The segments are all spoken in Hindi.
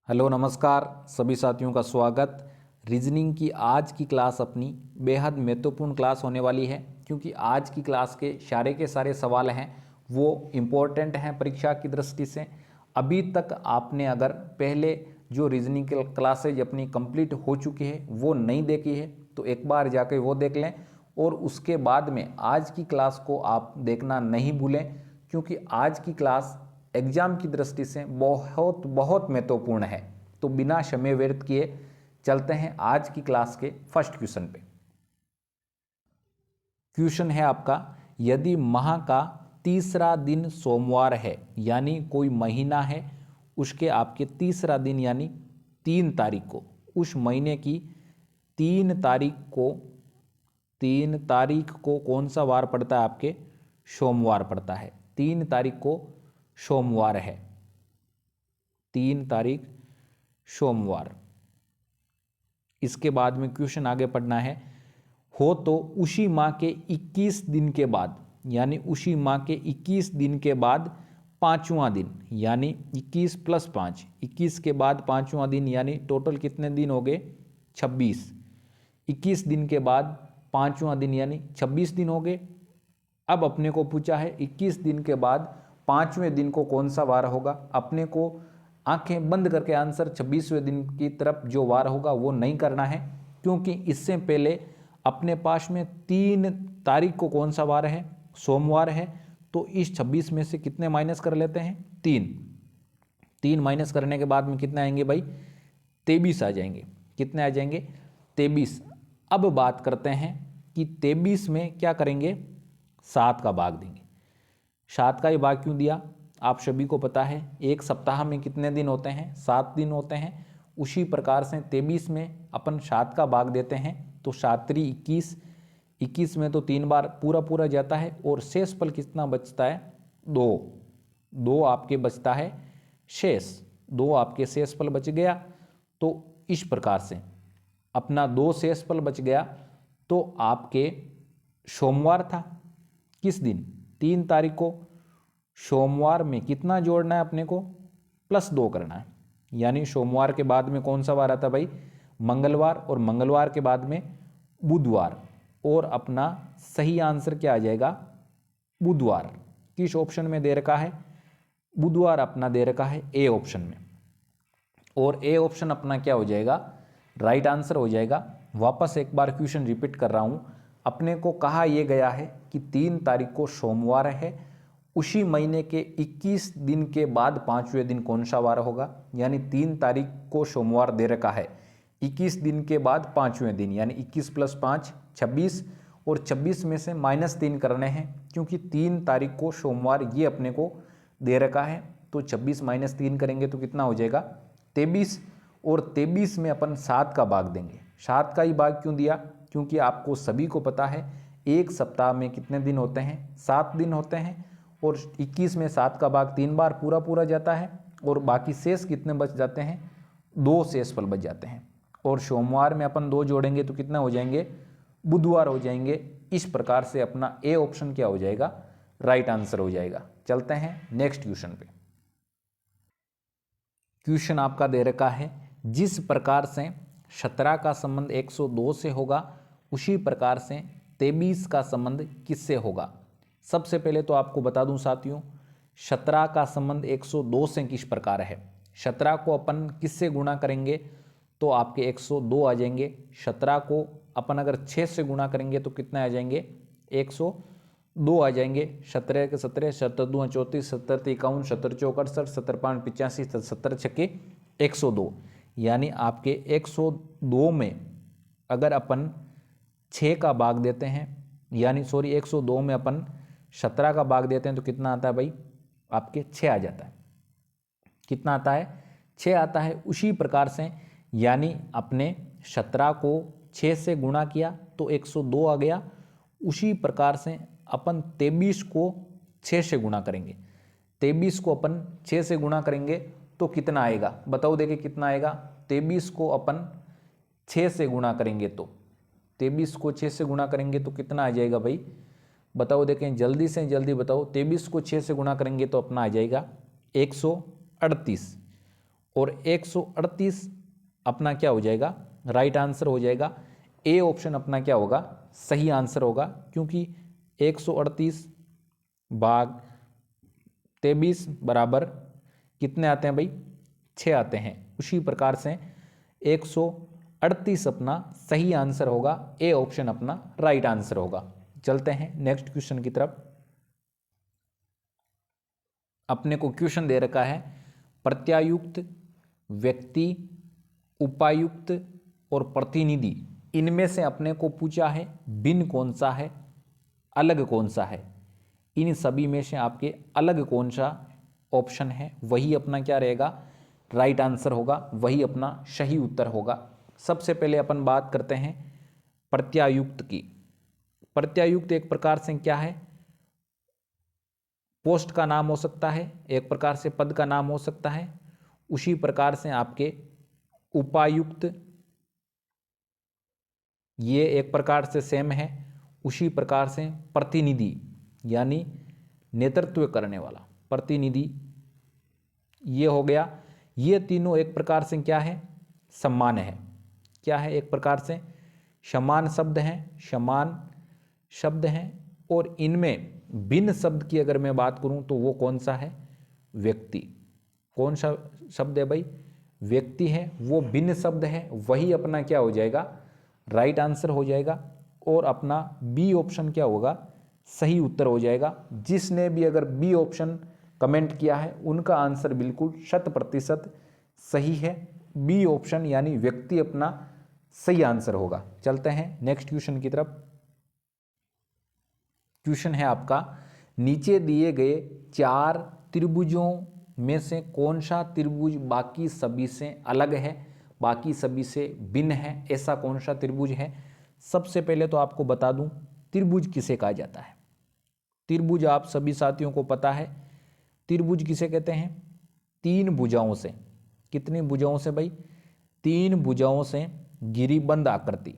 हेलो नमस्कार सभी साथियों का स्वागत। रीजनिंग की आज की क्लास अपनी बेहद महत्वपूर्ण क्लास होने वाली है, क्योंकि आज की क्लास के सारे सवाल हैं वो इम्पोर्टेंट हैं परीक्षा की दृष्टि से। अभी तक आपने अगर पहले जो रीजनिंग की क्लासेज अपनी कंप्लीट हो चुकी है वो नहीं देखी है तो एक बार जाके वो देख लें, और उसके बाद में आज की क्लास को आप देखना नहीं भूलें, क्योंकि आज की क्लास एग्जाम की दृष्टि से बहुत बहुत महत्वपूर्ण है। तो बिना समय व्यर्थ किए चलते हैं आज की क्लास के फर्स्ट क्वेश्चन पे। क्वेश्चन है आपका, यदि माह का तीसरा दिन सोमवार है, यानी कोई महीना है उसके आपके तीसरा दिन यानी 3 तारीख को, उस महीने की 3 तारीख को कौन सा वार पड़ता है? आपके सोमवार पड़ता है। 3 तारीख को सोमवार है, 3 तारीख सोमवार। इसके बाद में क्वेश्चन आगे पढ़ना है, हो तो उसी माह के 21 दिन के बाद, यानी उसी माह के 21 दिन के बाद पांचवां दिन, यानी 21 + 5, 21 के बाद पांचवां दिन, यानी टोटल कितने दिन हो गए? 26। 21 दिन के बाद पांचवां दिन यानी 26 दिन हो गए। अब अपने को पूछा है 21 दिन के बाद पांचवें दिन को कौन सा वार होगा। अपने को आंखें बंद करके आंसर 26वें दिन की तरफ जो वार होगा वो नहीं करना है, क्योंकि इससे पहले अपने पास में 3 तारीख को कौन सा वार है? सोमवार है। तो इस 26 में से कितने माइनस कर लेते हैं? 3 माइनस करने के बाद में कितने आएंगे भाई? 23 आ जाएंगे। कितने आ जाएंगे? 23। अब बात करते हैं कि 23 में क्या करेंगे? 7 का भाग देंगे। 7 का ही भाग क्यों दिया? आप सभी को पता है एक सप्ताह में कितने दिन होते हैं? 7 दिन होते हैं। उसी प्रकार से 23 में अपन 7 का भाग देते हैं तो 7 × 21, 21 में तो 3 बार पूरा पूरा जाता है, और शेष फल कितना बचता है? 2 आपके बचता है शेष, 2 आपके शेष फल बच गया। तो इस प्रकार से अपना 2 शेष फल बच गया। तो आपके सोमवार था किस दिन? 3 तारीख को। सोमवार में कितना जोड़ना है अपने को? +2 करना है, यानी सोमवार के बाद में कौन सा वार आता है भाई? मंगलवार, और मंगलवार के बाद में बुधवार। और अपना सही आंसर क्या आ जाएगा? बुधवार। किस ऑप्शन में दे रखा है? बुधवार अपना दे रखा है ए ऑप्शन में, और ए ऑप्शन अपना क्या हो जाएगा? राइट आंसर हो जाएगा। वापस एक बार क्वेश्चन रिपीट कर रहा हूं। अपने को कहा यह गया है कि 3 तारीख को सोमवार है, उसी महीने के 21 दिन के बाद पांचवें दिन कौन सा वार होगा? यानी 3 तारीख को सोमवार दे रखा है, 21 दिन के बाद पांचवें दिन, यानी 21 + 5 26, और 26 में से -3 करने हैं, क्योंकि 3 तारीख को सोमवार ये अपने को दे रखा है। तो 26 - 3 करेंगे तो कितना हो जाएगा? 23। और 23 में अपन 7 का भाग देंगे। 7 का ही भाग क्यों दिया? क्योंकि आपको सभी को पता है एक सप्ताह में कितने दिन होते हैं? 7 दिन होते हैं, और 21 में 7 का भाग 3 बार पूरा पूरा जाता है, और बाकी शेष कितने बच जाते हैं? 2 शेष फल बच जाते हैं। और सोमवार में अपन 2 जोड़ेंगे तो कितना हो जाएंगे? बुधवार हो जाएंगे। इस प्रकार से अपना ए ऑप्शन क्या हो जाएगा? राइट आंसर हो जाएगा। चलते हैं नेक्स्ट क्वेश्चन पे। क्वेश्चन आपका दे रखा है, जिस प्रकार से 17 का संबंध 102 से होगा, उसी प्रकार से 23 का संबंध किससे होगा? सबसे पहले तो आपको बता दूं साथियों, 17 का संबंध 102 से किस प्रकार है। 17 को अपन किससे गुणा करेंगे तो आपके 102 आ जाएंगे। 17 को अपन अगर 6 से गुणा करेंगे तो कितने आ जाएंगे? 102 आ जाएंगे। 17 के 17, 17 दूना 34, 17 51, 17 चौक 68, 17 5 85, 17 छक्के 102। यानी आपके 102 में अगर अपन 6 का भाग देते हैं, यानी 102 में अपन 17 का भाग देते हैं तो कितना आता है भाई? आपके 6 आ जाता है। कितना आता है? 6 आता है। उसी प्रकार से यानी अपने 17 को 6 से गुणा किया तो 102 आ गया। उसी प्रकार से अपन 23 को 6 से गुणा करेंगे। 23 को अपन 6 से गुणा करेंगे तो कितना आएगा? बताओ देखिए कितना आएगा? 23 को अपन 6 से गुणा करेंगे तो 23 को 6 से गुणा करेंगे तो कितना आ जाएगा भाई? बताओ देखें, जल्दी से जल्दी बताओ। 23 को 6 से गुणा करेंगे तो अपना आ जाएगा 138, और 138 अपना क्या हो जाएगा, राइट आंसर हो जाएगा। ए ऑप्शन अपना क्या होगा, सही आंसर होगा, क्योंकि 138 भाग 23 बराबर कितने आते हैं भाई, 6 आते हैं। उसी प्रकार से 138 अपना सही आंसर होगा, ए ऑप्शन अपना राइट आंसर होगा। चलते हैं नेक्स्ट क्वेश्चन की तरफ। अपने को क्वेश्चन दे रखा है, प्रत्यायुक्त, व्यक्ति, उपायुक्त और प्रतिनिधि, इनमें से अपने को पूछा है भिन्न कौन सा है, अलग कौन सा है। इन सभी में से आपके अलग कौन सा ऑप्शन है, वही अपना क्या रहेगा, राइट आंसर होगा, वही अपना सही उत्तर होगा। सबसे पहले अपन बात करते हैं प्रत्यायुक्त की। प्रत्यायुक्त एक प्रकार से क्या है, पोस्ट का नाम हो सकता है, एक प्रकार से पद का नाम हो सकता है। उसी प्रकार से आपके उपायुक्त, ये एक प्रकार से सेम है। उसी प्रकार से प्रतिनिधि यानी नेतृत्व करने वाला प्रतिनिधि, ये हो गया। ये तीनों एक प्रकार से क्या है, समान है। क्या है, एक प्रकार से समान शब्द हैं, समान शब्द हैं। और इनमें भिन्न शब्द की अगर मैं बात करूं तो वो कौन सा है, व्यक्ति। कौन सा शब्द है भाई, व्यक्ति है, वो भिन्न शब्द है, वही अपना क्या हो जाएगा, राइट आंसर हो जाएगा। और अपना बी ऑप्शन क्या होगा, सही उत्तर हो जाएगा। जिसने भी अगर बी ऑप्शन कमेंट किया है उनका आंसर बिल्कुल 100% सही है। बी ऑप्शन यानी व्यक्ति अपना सही आंसर होगा। चलते हैं नेक्स्ट क्वेश्चन की तरफ। क्वेश्चन है आपका, नीचे दिए गए 4 त्रिभुजों में से कौन सा त्रिभुज बाकी सभी से अलग है, बाकी सभी से भिन्न है, ऐसा कौन सा त्रिभुज है। सबसे पहले तो आपको बता दूं त्रिभुज किसे कहा जाता है। त्रिभुज आप सभी साथियों को पता है, त्रिभुज किसे कहते हैं, 3 भुजाओं से। कितनी भुजाओं से भाई, 3 भुजाओं से गिरिबंध आकृति,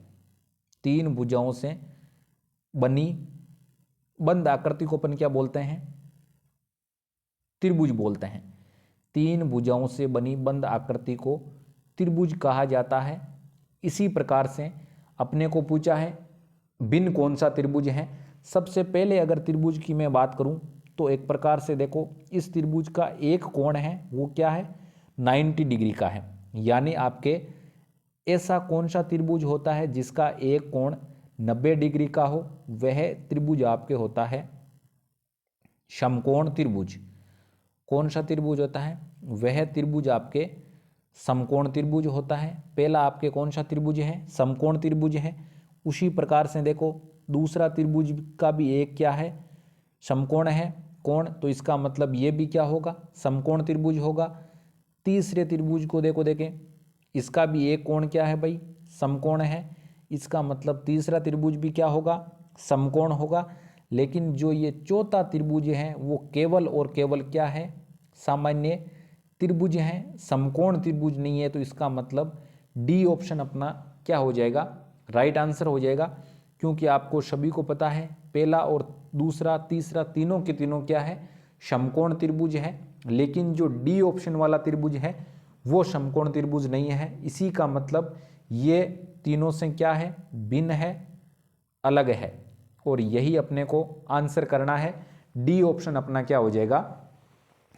3 भुजाओं से बनी बंद आकृति को अपन क्या बोलते हैं, त्रिभुज बोलते हैं। 3 भुजाओं से बनी बंद आकृति को त्रिभुज कहा जाता है। इसी प्रकार से अपने को पूछा है भिन्न कौन सा त्रिभुज है। सबसे पहले अगर त्रिभुज की मैं बात करूं तो एक प्रकार से देखो, इस त्रिभुज का एक कोण है वो क्या है, 90 डिग्री का है। यानी आपके ऐसा कौन सा त्रिभुज होता है जिसका एक कोण 90 डिग्री का हो, वह त्रिभुज आपके होता है समकोण त्रिभुज। कौन सा त्रिभुज होता है, वह त्रिभुज आपके समकोण त्रिभुज होता है। पहला आपके कौन सा त्रिभुज है, समकोण त्रिभुज है। उसी प्रकार से देखो दूसरा त्रिभुज का भी एक क्या है, समकोण है कोण, तो इसका मतलब ये भी क्या होगा, समकोण त्रिभुज होगा। तीसरे त्रिभुज को देखो, देखें इसका भी एक कोण क्या है भाई, समकोण है। इसका मतलब तीसरा त्रिभुज भी क्या होगा, समकोण होगा। लेकिन जो ये चौथा त्रिभुज है वो केवल और केवल क्या है, सामान्य त्रिभुज है, समकोण त्रिभुज नहीं है। तो इसका मतलब डी ऑप्शन अपना क्या हो जाएगा, राइट आंसर हो जाएगा। क्योंकि आपको सभी को पता है पहला और दूसरा तीसरा तीनों के तीनों क्या है, समकोण त्रिभुज है। लेकिन जो डी ऑप्शन वाला त्रिभुज है वो समकोण त्रिभुज नहीं है। इसी का मतलब ये तीनों से क्या है, भिन्न है, अलग है। और यही अपने को आंसर करना है। डी ऑप्शन अपना क्या हो जाएगा,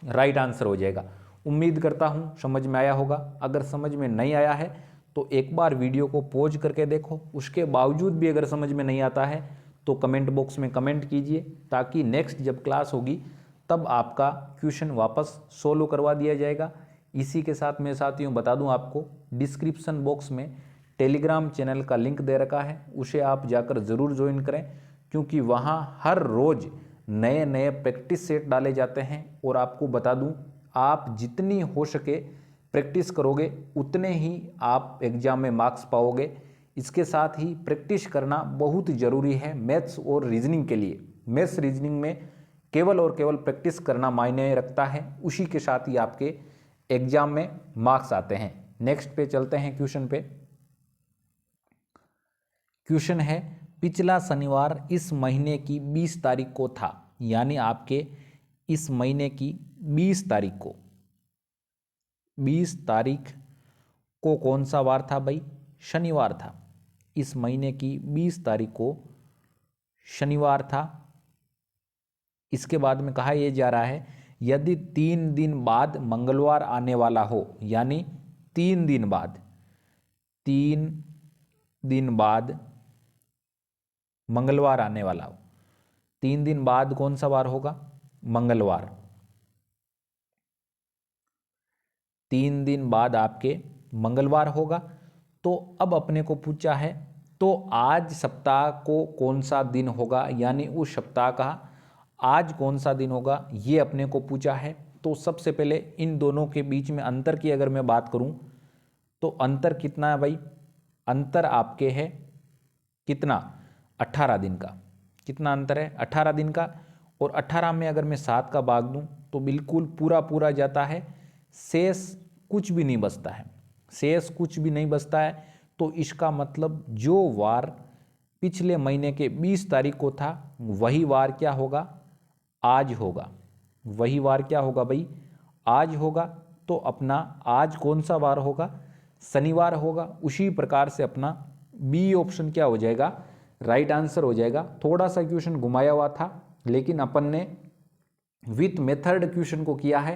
राइट आंसर हो जाएगा। उम्मीद करता हूं समझ में आया होगा। अगर समझ में नहीं आया है तो एक बार वीडियो को पॉज करके देखो। उसके बावजूद भी अगर समझ में नहीं आता है तो कमेंट बॉक्स में कमेंट कीजिए, ताकि नेक्स्ट जब क्लास होगी तब आपका क्वेश्चन वापस सोल्व करवा दिया जाएगा। इसी के साथ मैं साथियों बता दूं आपको, डिस्क्रिप्शन बॉक्स में टेलीग्राम चैनल का लिंक दे रखा है, उसे आप जाकर ज़रूर ज्वाइन करें। क्योंकि वहाँ हर रोज़ नए नए प्रैक्टिस सेट डाले जाते हैं। और आपको बता दूं, आप जितनी हो सके प्रैक्टिस करोगे उतने ही आप एग्जाम में मार्क्स पाओगे। इसके साथ ही प्रैक्टिस करना बहुत ज़रूरी है मैथ्स और रीजनिंग के लिए। मैथ्स रीजनिंग में केवल और केवल प्रैक्टिस करना मायने रखता है, उसी के साथ ही आपके एग्जाम में मार्क्स आते हैं। नेक्स्ट पे चलते हैं क्वेश्चन पे। क्वेश्चन है, पिछला शनिवार इस महीने की 20 तारीख को था। यानी आपके इस महीने की 20 तारीख को 20 तारीख को कौन सा वार था भाई? शनिवार था। इस महीने की 20 तारीख को शनिवार था। इसके बाद में कहा यह जा रहा है यदि 3 दिन बाद मंगलवार आने वाला हो, यानी 3 दिन बाद, 3 दिन बाद मंगलवार आने वाला हो, 3 दिन बाद कौन सा वार होगा? मंगलवार। 3 दिन बाद आपके मंगलवार होगा। तो अब अपने को पूछा है तो आज सप्ताह को कौन सा दिन होगा, यानी उस सप्ताह का आज कौन सा दिन होगा, ये अपने को पूछा है। तो सबसे पहले इन दोनों के बीच में अंतर की अगर मैं बात करूं तो अंतर कितना है भाई? अंतर आपके है कितना? 18 दिन का। कितना अंतर है? 18 दिन का। और 18 में अगर मैं 7 का भाग दूं तो बिल्कुल पूरा पूरा जाता है, शेष कुछ भी नहीं बचता है। शेष कुछ भी नहीं बचता है। तो इसका मतलब जो वार पिछले महीने के 20 तारीख को था वही वार क्या होगा? आज होगा। वही वार क्या होगा भाई? आज होगा। तो अपना आज कौन सा वार होगा? शनिवार होगा। उसी प्रकार से अपना बी ऑप्शन क्या हो जाएगा? राइट आंसर हो जाएगा। थोड़ा सा क्वेश्चन घुमाया हुआ था लेकिन अपन ने विथ मेथड क्वेश्चन को किया है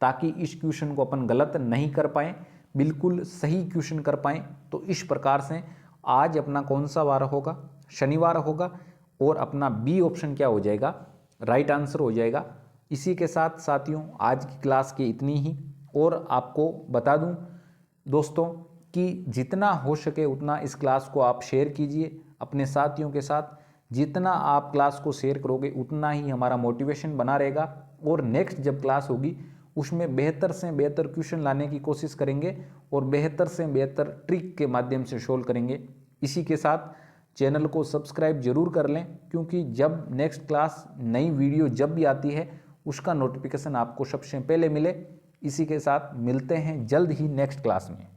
ताकि इस क्वेश्चन को अपन गलत नहीं कर पाए, बिल्कुल सही क्वेश्चन कर पाए। तो इस प्रकार से आज अपना कौन सा वार होगा? शनिवार होगा। और अपना बी ऑप्शन क्या हो जाएगा? राइट आंसर हो जाएगा। इसी के साथ साथियों आज की क्लास की इतनी ही। और आपको बता दूं दोस्तों कि जितना हो सके उतना इस क्लास को आप शेयर कीजिए अपने साथियों के साथ। जितना आप क्लास को शेयर करोगे उतना ही हमारा मोटिवेशन बना रहेगा। और नेक्स्ट जब क्लास होगी उसमें बेहतर से बेहतर क्वेश्चन लाने की कोशिश करेंगे और बेहतर से बेहतर ट्रिक के माध्यम से सोल्व करेंगे। इसी के साथ चैनल को सब्सक्राइब जरूर कर लें क्योंकि जब नेक्स्ट क्लास नई वीडियो जब भी आती है उसका नोटिफिकेशन आपको सबसे पहले मिले। इसी के साथ मिलते हैं जल्द ही नेक्स्ट क्लास में।